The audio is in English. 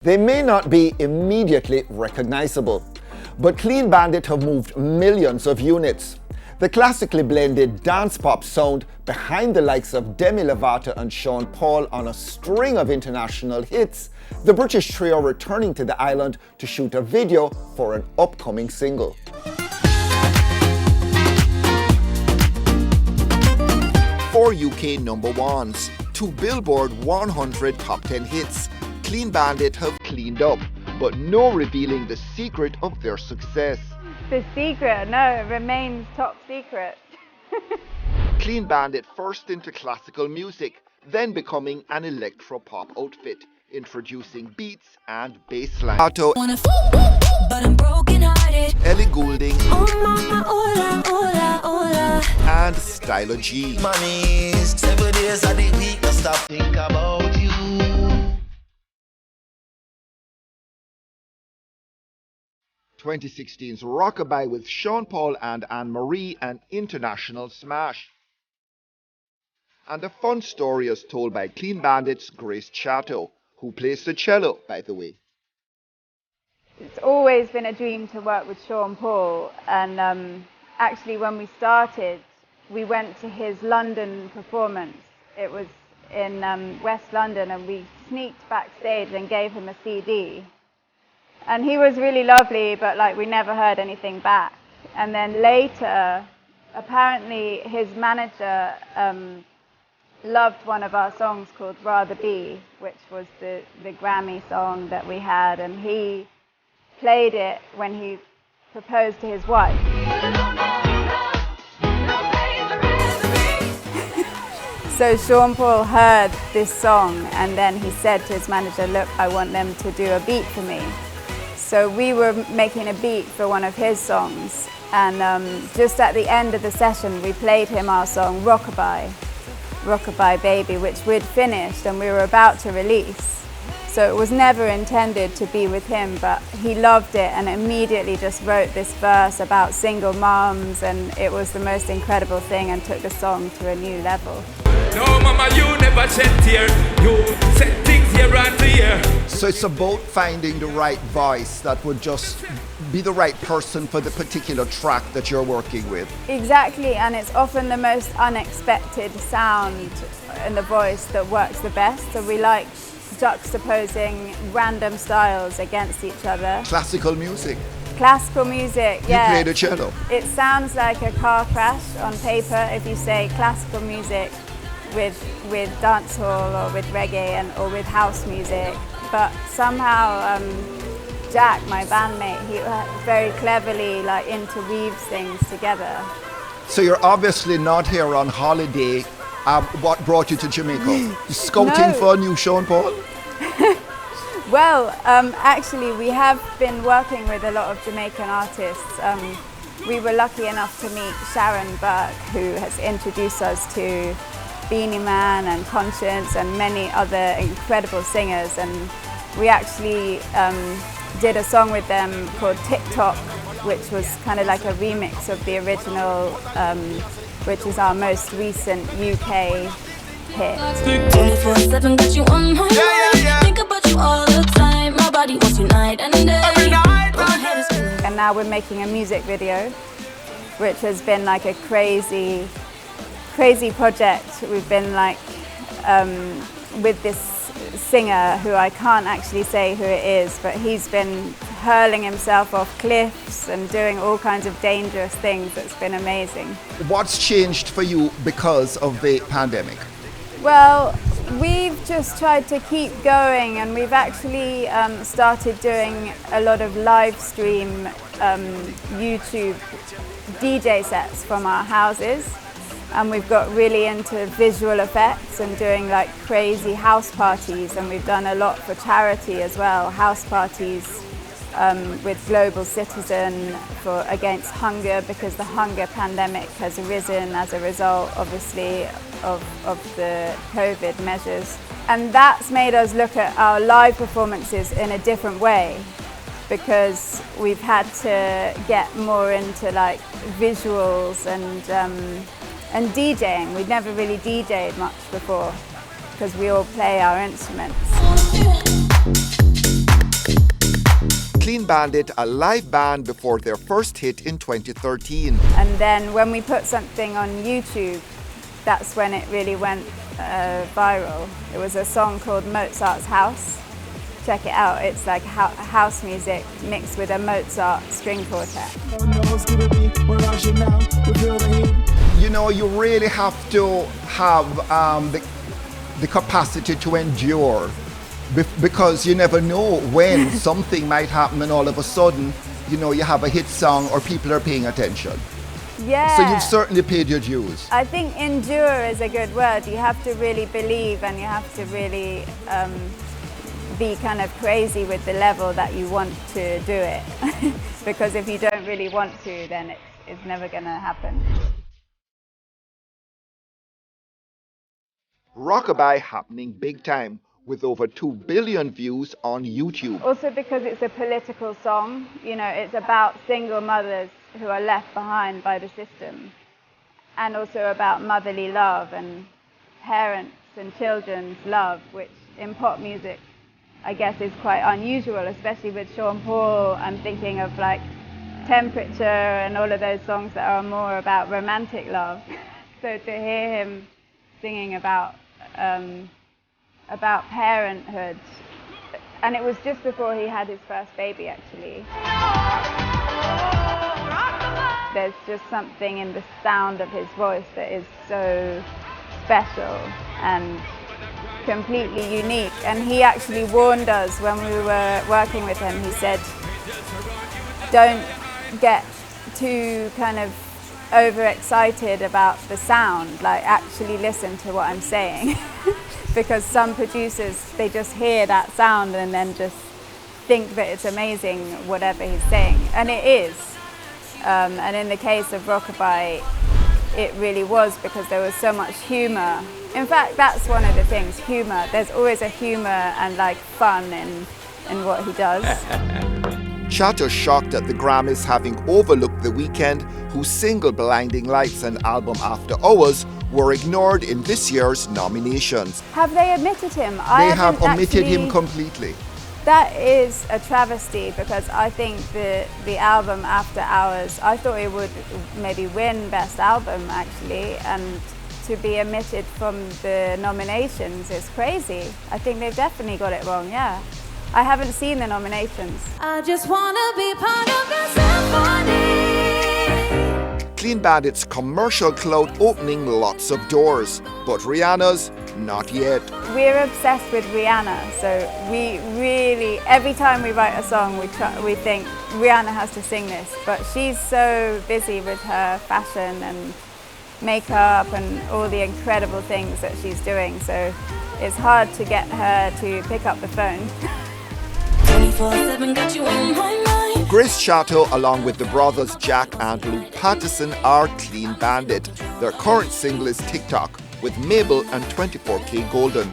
They may not be immediately recognizable, but Clean Bandit have moved millions of units. The classically blended dance pop sound behind the likes of Demi Lovato and Sean Paul on a string of international hits, the British trio returning to the island to shoot a video for an upcoming single. 4 UK number ones, 2 Billboard 100 top 10 hits. Clean Bandit have cleaned up, but no revealing the secret of their success. The secret? No, it remains top secret. Clean Bandit first into classical music, then becoming an electro-pop outfit, introducing beats and bassline. But I'm broken-hearted. Ellie Goulding Oh mama, hola, hola, hola. and Styler G. Money's 7 days of the week, I stop think about you. 2016's Rockabye with Sean Paul and Anne-Marie, an international smash. And a fun story is told by Clean Bandit's Grace Chateau, who plays the cello, by the way. It's always been a dream to work with Sean Paul, and actually when we started, we went to his London performance. It was in West London, and we sneaked backstage and gave him a CD. And he was really lovely, but like we never heard anything back. And then later, apparently his manager loved one of our songs called Rather Be, which was the Grammy song that we had, and he played it when he proposed to his wife. So Sean Paul heard this song, and then he said to his manager, look, I want them to do a beat for me. So we were making a beat for one of his songs, and just at the end of the session we played him our song Rockabye Baby, which we'd finished and we were about to release. So it was never intended to be with him, but he loved it and immediately just wrote this verse about single moms, and it was the most incredible thing and took the song to a new level. No, mama, you never shed tear. You set things year after year. So it's about finding the right voice that would just be the right person for the particular track that you're working with. Exactly, and it's often the most unexpected sound in the voice that works the best. So we like juxtaposing random styles against each other. Classical music. Classical music, yeah. You play the cello. It sounds like a car crash on paper if you say classical music with dancehall or with reggae or with house music, but somehow Jack, my bandmate, he very cleverly interweaves things together. So you're obviously not here on holiday. What brought you to Jamaica? Scouting for a new Sean Paul? Well, actually we have been working with a lot of Jamaican artists. We were lucky enough to meet Sharon Burke, who has introduced us to Beanie Man and Conscience and many other incredible singers, and we actually did a song with them called TikTok, which was kind of like a remix of the original, which is our most recent UK hit. 24/7 got you on my mind. Think about you all the time. My body wants you night and day. And now we're making a music video, which has been like a crazy project. We've been with this singer who I can't actually say who it is, but he's been hurling himself off cliffs and doing all kinds of dangerous things. It's been amazing. What's changed for you because of the pandemic? Well, we've just tried to keep going, and we've actually started doing a lot of live stream YouTube DJ sets from our houses. And we've got really into visual effects and doing like crazy house parties, and we've done a lot for charity as well, house parties with Global Citizen against hunger, because the hunger pandemic has arisen as a result, obviously, of the COVID measures. And that's made us look at our live performances in a different way, because we've had to get more into like visuals and DJing. We'd never really DJed much before because we all play our instruments. Bandit a live band before their first hit in 2013. And then when we put something on YouTube, that's when it really went viral. It was a song called Mozart's House. Check it out, it's like house music mixed with a Mozart string quartet. You know, you really have to have the capacity to endure, because you never know when something might happen and all of a sudden, you know, you have a hit song or people are paying attention. Yeah. So you've certainly paid your dues. I think endure is a good word. You have to really believe, and you have to really be kind of crazy with the level that you want to do it. Because if you don't really want to, then it's never going to happen. Rockabye happening big time, with over 2 billion views on YouTube. Also because it's a political song, you know, it's about single mothers who are left behind by the system, and also about motherly love and parents and children's love, which in pop music I guess is quite unusual, especially with Sean Paul. I'm thinking of like Temperature and all of those songs that are more about romantic love. So to hear him singing about parenthood, and it was just before he had his first baby actually. There's just something in the sound of his voice that is so special and completely unique. And he actually warned us when we were working with him. He said, don't get too kind of overexcited about the sound, like actually listen to what I'm saying. Because some producers, they just hear that sound and then just think that it's amazing whatever he's saying, and it is. And in the case of Rockabye, it really was, because there was so much humour. In fact, that's one of the things, humour. There's always a humour and like fun in what he does. Chatto shocked at the Grammys having overlooked The Weeknd, whose single Blinding Lights and album After Hours were ignored in this year's nominations. Have they omitted him? They have omitted him completely. That is a travesty, because I think the album After Hours, I thought it would maybe win Best Album actually, and to be omitted from the nominations is crazy. I think they've definitely got it wrong, yeah. I haven't seen the nominations. I just wanna be part of the symphony. Clean Bandit's commercial clout opening lots of doors, but Rihanna's not yet. We're obsessed with Rihanna, so we really, every time we write a song, we think Rihanna has to sing this, but she's so busy with her fashion and makeup and all the incredible things that she's doing, so it's hard to get her to pick up the phone. 24/7 got you on my mind. Grace Chatto, along with the brothers Jack and Luke Patterson, are Clean Bandit. Their current single is TikTok, with Mabel and 24K Golden.